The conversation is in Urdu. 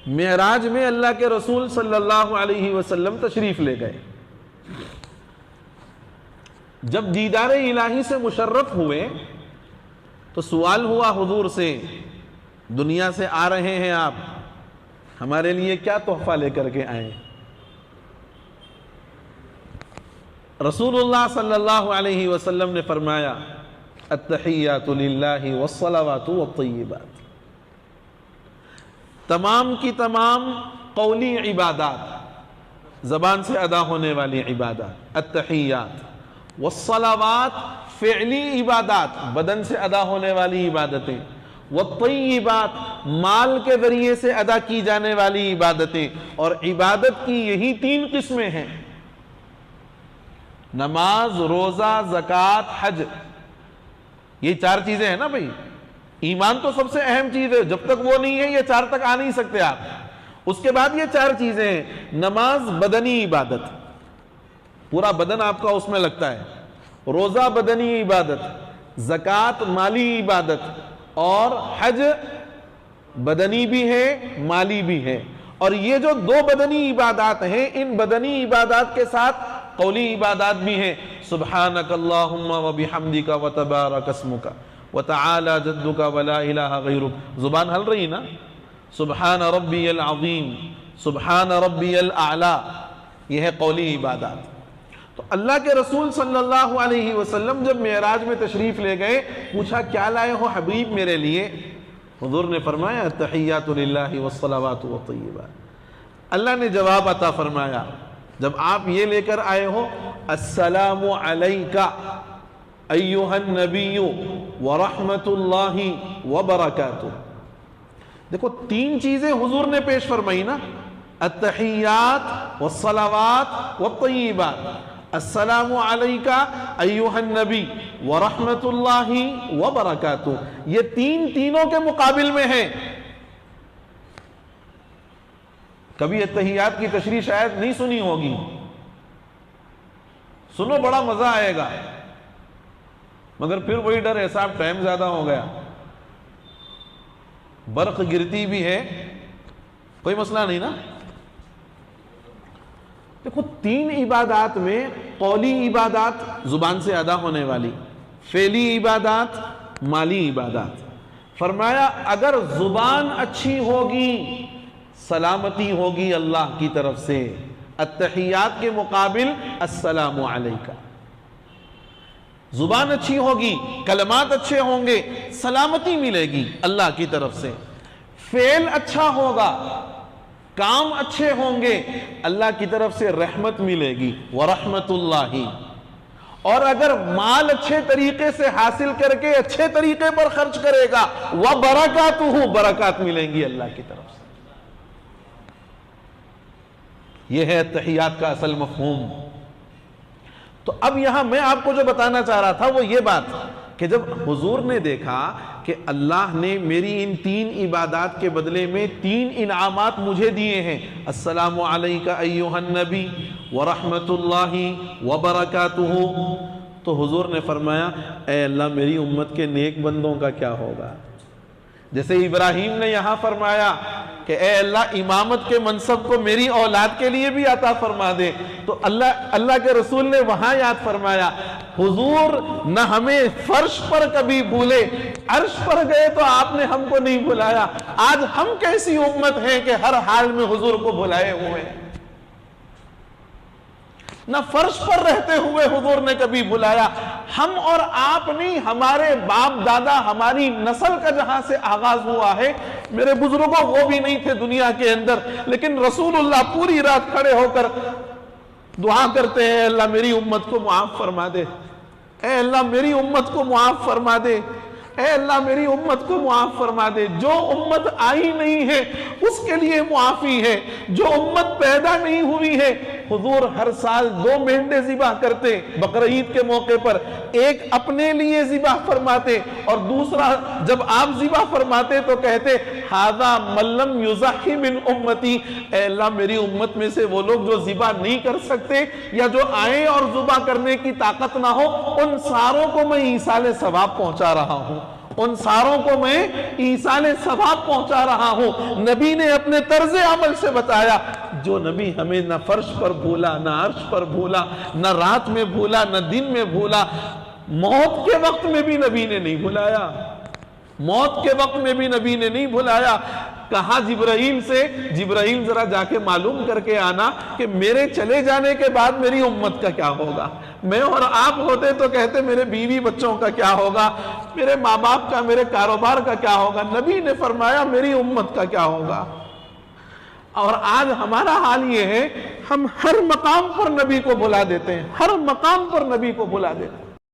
معراج میں اللہ کے رسول صلی اللہ علیہ وسلم تشریف لے گئے. جب دیدار الہی سے مشرف ہوئے تو سوال ہوا حضور سے, دنیا سے آ رہے ہیں آپ, ہمارے لیے کیا تحفہ لے کر کے آئے؟ رسول اللہ صلی اللہ علیہ وسلم نے فرمایا التحیات للہ والصلوات والطیبات. تمام کی تمام قولی عبادات, زبان سے ادا ہونے والی عبادات, التحیات, والصلوات فعلی عبادات, بدن سے ادا ہونے والی عبادتیں, والطیبات مال کے ذریعے سے ادا کی جانے والی عبادتیں. اور عبادت کی یہی 3 قسمیں ہیں, نماز, روزہ, زکوٰۃ, حج. یہ 4 چیزیں ہیں نا بھائی. ایمان تو سب سے اہم چیز ہے, جب تک وہ نہیں ہے یہ 4 تک آ نہیں سکتے آپ. اس کے بعد یہ 4 چیزیں ہیں. نماز بدنی عبادت, پورا بدن آپ کا اس میں لگتا ہے. روزہ بدنی عبادت, زکوٰۃ مالی عبادت, اور حج بدنی بھی ہے مالی بھی ہے. اور یہ جو 2 بدنی عبادات ہیں, ان بدنی عبادات کے ساتھ قولی عبادات بھی ہیں. سبحانک اللہم وبحمدک وتبارک اسمک وتعالی جدک ولا الہ غیرک. زبان ہل رہی نا, سبحان ربی العظیم, سبحان ربی الاعلی, یہ ہے قولی عبادات. تو اللہ کے رسول صلی اللہ علیہ وسلم جب معراج میں تشریف لے گئے, پوچھا کیا لائے ہو حبیب میرے لیے؟ حضور نے فرمایا التحیات للہ والصلوات والطیبات. اللہ نے جواب عطا فرمایا جب آپ یہ لے کر آئے ہو, السلام علیکہ ایہا النبی ورحمت اللہ وبرکاتہ. دیکھو 3 چیزیں حضور نے پیش فرمائی نا, التحیات والصلوات والطیبات. السلام علیکہ ایہا النبی ورحمت اللہ وبرکاتہ, یہ تینوں کے مقابل میں ہیں. کبھی التحیات کی تشریح شاید نہیں سنی ہوگی, سنو بڑا مزہ آئے گا, مگر پھر وہی ڈر ہے صاحب ٹائم زیادہ ہو گیا, برق گرتی بھی ہے, کوئی مسئلہ نہیں نا. دیکھو 3 عبادات میں قولی عبادات زبان سے ادا ہونے والی, فعلی عبادات, مالی عبادات. فرمایا اگر زبان اچھی ہوگی سلامتی ہوگی اللہ کی طرف سے. التحیات کے مقابل السلام علیکہ. زبان اچھی ہوگی, کلمات اچھے ہوں گے, سلامتی ملے گی اللہ کی طرف سے. فعل اچھا ہوگا, کام اچھے ہوں گے, اللہ کی طرف سے رحمت ملے گی, ورحمت اللہ. اور اگر مال اچھے طریقے سے حاصل کر کے اچھے طریقے پر خرچ کرے گا, وبرکاتہ, برکات ملیں گی اللہ کی طرف سے. یہ ہے تحیات کا اصل مفہوم. تو اب یہاں میں آپ کو جو بتانا چاہ رہا تھا وہ یہ بات کہ جب حضور نے دیکھا کہ اللہ نے میری ان 3 عبادات کے بدلے میں 3 انعامات مجھے دیے ہیں, السلام علیکہ ایہا النبی ورحمت اللہ وبرکاتہ, تو حضور نے فرمایا اے اللہ میری امت کے نیک بندوں کا کیا ہوگا. جیسے ابراہیم نے یہاں فرمایا کہ اے اللہ امامت کے منصب کو میری اولاد کے لیے بھی عطا فرما دے, تو اللہ کے رسول نے وہاں یاد فرمایا حضور نہ ہمیں فرش پر کبھی بھولے, عرش پر گئے تو آپ نے ہم کو نہیں بلایا. آج ہم کیسی امت ہیں کہ ہر حال میں حضور کو بلائے ہوئے ہیں. نہ فرش پر رہتے ہوئے حضور نے کبھی بلایا. ہم اور آپ نہیں, ہمارے باپ دادا, ہماری نسل کا جہاں سے آغاز ہوا ہے, میرے بزرگوں وہ بھی نہیں تھے دنیا کے اندر, لیکن رسول اللہ پوری رات کھڑے ہو کر دعا کرتے ہیں, اللہ میری امت کو معاف فرما دے, اے اللہ میری امت کو معاف فرما دے, اے اللہ میری امت کو معاف فرما دے. جو امت آئی نہیں ہے اس کے لیے معافی ہے, جو امت پیدا نہیں ہوئی ہے. حضور ہر سال 2 مینڈے ذبح کرتے بقر عید کے موقع پر, ایک اپنے لیے ذبح فرماتے اور دوسرا جب آپ ذبح فرماتے تو کہتے ھذا من لم یضحی من امتی, اے اللہ میری امت میں سے وہ لوگ جو ذبح نہیں کر سکتے یا جو آئیں اور ذبح کرنے کی طاقت نہ ہو, ان ساروں کو میں ایصال ثواب پہنچا رہا ہوں. ان ساروں کو میں ایصال ثواب پہنچا رہا ہوں۔ نبی نے اپنے طرز عمل سے بتایا، جو نبی ہمیں نہ فرش پر بھولا، نہ عرش پر بھولا، نہ رات میں بھولا، نہ دن میں بھولا، موت کے وقت میں بھی نبی نے نہیں بھلایا، موت کے وقت میں بھی نبی نے نہیں بھلایا۔ کہا جبرائیل سے، جبرائیل ذرا جا کے معلوم کر کے آنا کہ میرے چلے جانے کے بعد میری امت کا کیا ہوگا۔ میں اور آپ ہوتے تو کہتے میرے بیوی بچوں کا کیا ہوگا، میرے ماں باپ کا، میرے کاروبار کا کیا ہوگا۔ نبی نے فرمایا میری امت کا کیا ہوگا۔ اور آج ہمارا حال یہ ہے، ہم ہر مقام پر نبی کو بھلا دیتے ہیں، ہر مقام پر نبی کو بھلا دیتے ہیں۔